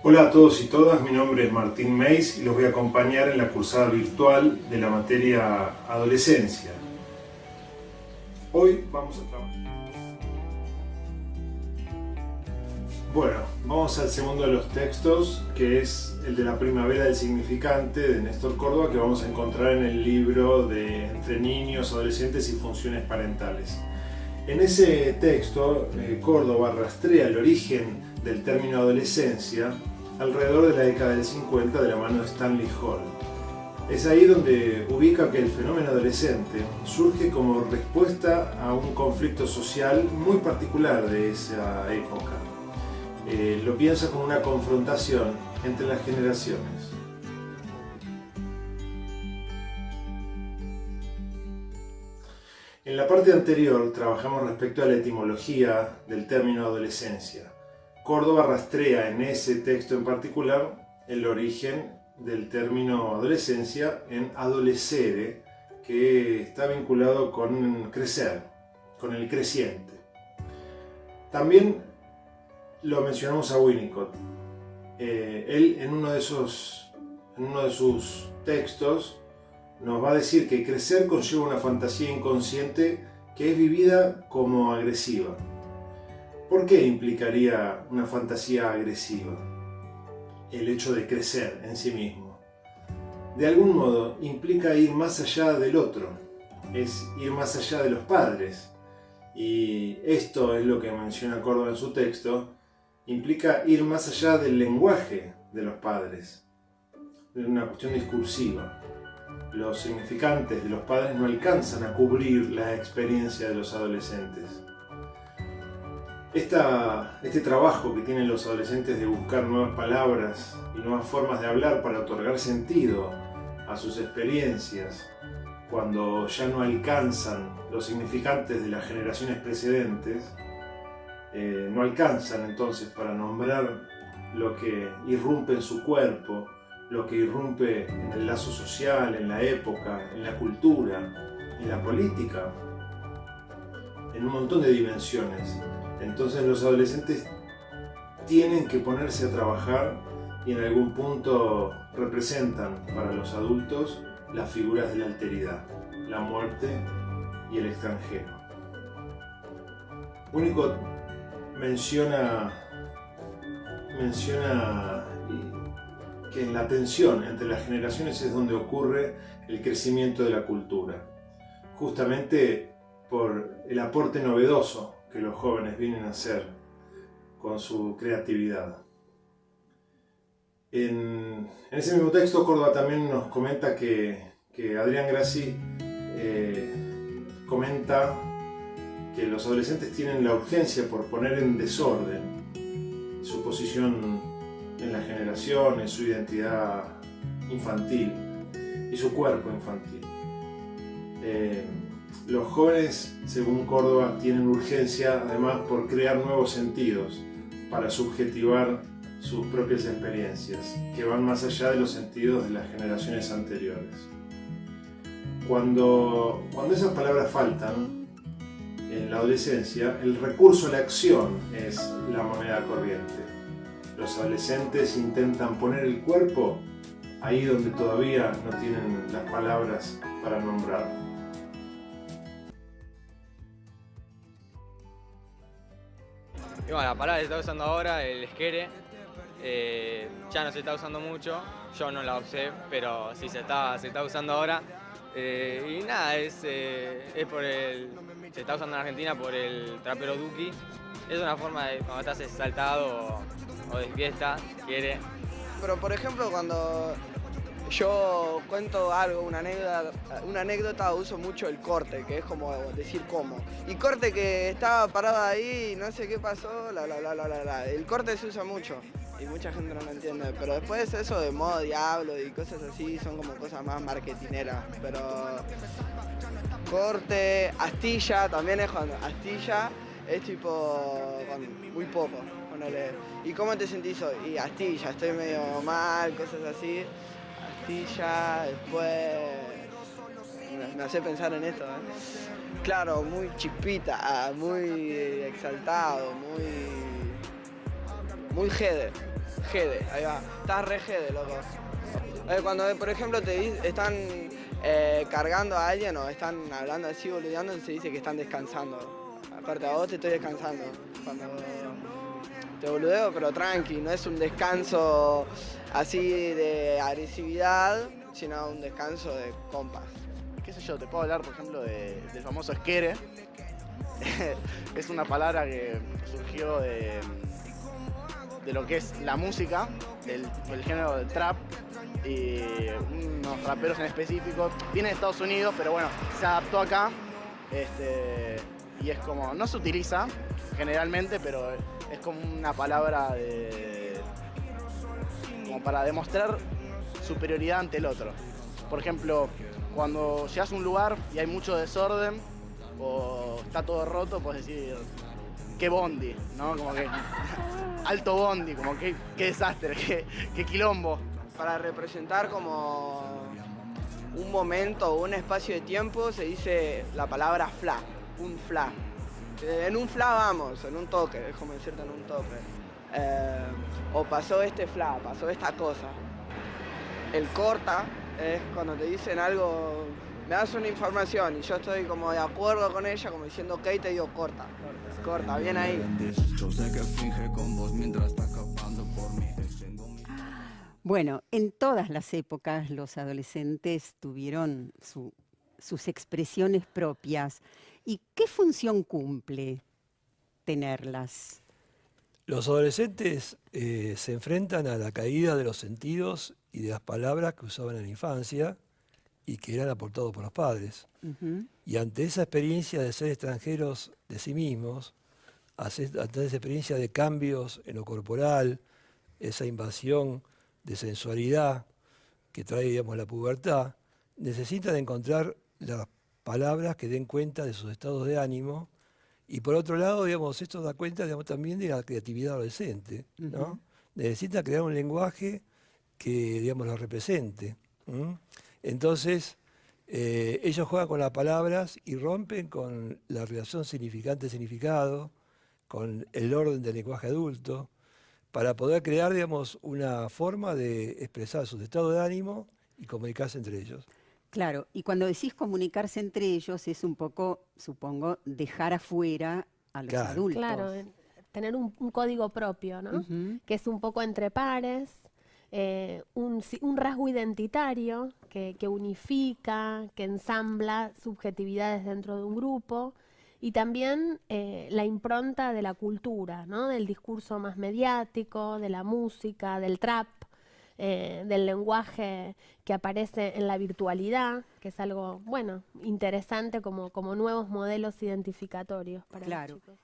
Hola a todos y todas, mi nombre es Martín Meis y los voy a acompañar en la cursada virtual de la materia Adolescencia. Hoy vamos a trabajar. Bueno, vamos al segundo de los textos, que es el de la primavera del significante de Néstor Córdoba, que vamos a encontrar en el libro de Entre niños, adolescentes y funciones parentales. En ese texto, Córdoba rastrea el origen del término adolescencia alrededor de la década del 50 de la mano de Stanley Hall. Es ahí donde ubica que el fenómeno adolescente surge como respuesta a un conflicto social muy particular de esa época. Lo piensa como una confrontación entre las generaciones. En la parte anterior trabajamos respecto a la etimología del término adolescencia. Córdoba rastrea en ese texto en particular el origen del término adolescencia en adolescere, que está vinculado con crecer, con el creciente. También lo mencionamos a Winnicott. Él en uno de sus textos nos va a decir que crecer conlleva una fantasía inconsciente que es vivida como agresiva. ¿Por qué implicaría una fantasía agresiva el hecho de crecer en sí mismo? De algún modo implica ir más allá del otro, es ir más allá de los padres. Y esto es lo que menciona Córdoba en su texto, implica ir más allá del lenguaje de los padres, es una cuestión discursiva. Los significantes de los padres no alcanzan a cubrir la experiencia de los adolescentes. Este trabajo que tienen los adolescentes de buscar nuevas palabras y nuevas formas de hablar para otorgar sentido a sus experiencias, cuando ya no alcanzan los significantes de las generaciones precedentes, no alcanzan entonces para nombrar lo que irrumpe en su cuerpo, lo que irrumpe en el lazo social, en la época, en la cultura, en la política, en un montón de dimensiones. Entonces los adolescentes tienen que ponerse a trabajar y en algún punto representan para los adultos las figuras de la alteridad, la muerte y el extranjero. Winnicott menciona que en la tensión entre las generaciones es donde ocurre el crecimiento de la cultura, justamente por el aporte novedoso que los jóvenes vienen a hacer con su creatividad. En ese mismo texto, Córdoba también nos comenta que Adrián Grassi comenta que los adolescentes tienen la urgencia por poner en desorden su posición en la generación, en su identidad infantil y su cuerpo infantil. Los jóvenes, según Córdoba, tienen urgencia además por crear nuevos sentidos para subjetivar sus propias experiencias, que van más allá de los sentidos de las generaciones anteriores. Cuando esas palabras faltan en la adolescencia, el recurso a la acción es la moneda corriente. Los adolescentes intentan poner el cuerpo ahí donde todavía no tienen las palabras para nombrar. Y bueno, la palabra que se está usando ahora, el esquere, ya no se está usando mucho, yo no la usé, pero sí se está usando ahora. Y nada, se está usando en Argentina por el trapero Duki. Es una forma de cuando estás exaltado o de fiesta, quiere. Pero por ejemplo, cuando yo cuento algo, una anécdota, uso mucho el corte, que es como decir cómo. Y corte que estaba parado ahí y no sé qué pasó, El corte se usa mucho y mucha gente no lo entiende. Pero después eso de modo diablo y cosas así son como cosas más marketineras. Pero corte, astilla, también es cuando astilla es tipo muy poco. Ponele. ¿Y cómo te sentís hoy? Y astilla, estoy medio mal, cosas así. Astilla, después me hace pensar en esto, Claro, muy chispita, muy exaltado, muy jede, ahí va, estás re jede, loco. Cuando, por ejemplo, están cargando a alguien o están hablando así, boludeando, se dice que están descansando. Aparte, a vos te estoy descansando. Cuando te boludeo, pero tranqui, no es un descanso así de agresividad, sino un descanso de compas. ¿Qué sé yo? Te puedo hablar, por ejemplo, del famoso esquere. Es una palabra que surgió de lo que es la música, del género del trap, y unos raperos en específico. Viene de Estados Unidos, pero bueno, se adaptó acá. Y es como, no se utiliza generalmente, pero es como una palabra como para demostrar superioridad ante el otro. Por ejemplo, cuando llegas a un lugar y hay mucho desorden o está todo roto, puedes decir, qué bondi, ¿no? Como que alto bondi, como qué desastre, qué quilombo. Para representar como un momento o un espacio de tiempo se dice la palabra fla, un fla. En un fla vamos, en un toque, es como decirte en un toque. O pasó este fla, pasó esta cosa. El corta es cuando te dicen algo, me das una información y yo estoy como de acuerdo con ella, como diciendo ok, te digo corta, corta, bien ahí. Yo sé que finge con vos mientras está acabando por mí. Bueno, en todas las épocas los adolescentes tuvieron sus expresiones propias. ¿Y qué función cumple tenerlas? Los adolescentes se enfrentan a la caída de los sentidos y de las palabras que usaban en la infancia y que eran aportados por los padres. Y ante esa experiencia de ser extranjeros de sí mismos, ante esa experiencia de cambios en lo corporal, esa invasión de sensualidad que trae, digamos, la pubertad, necesitan encontrar las palabras que den cuenta de sus estados de ánimo. Y por otro lado, digamos, esto da cuenta, digamos, también de la creatividad adolescente, ¿no? Necesita crear un lenguaje que, digamos, lo represente. Entonces, ellos juegan con las palabras y rompen con la relación significante-significado, con el orden del lenguaje adulto, para poder crear, digamos, una forma de expresar sus estados de ánimo y comunicarse entre ellos. Claro, y cuando decís comunicarse entre ellos es un poco, supongo, dejar afuera a los adultos. Claro, tener un código propio, ¿no? Que es un poco entre pares, un rasgo identitario que unifica, que ensambla subjetividades dentro de un grupo, y también la impronta de la cultura, ¿no? Del discurso más mediático, de la música, del trap, del lenguaje que aparece en la virtualidad, que es algo, bueno, interesante como nuevos modelos identificatorios para los chicos.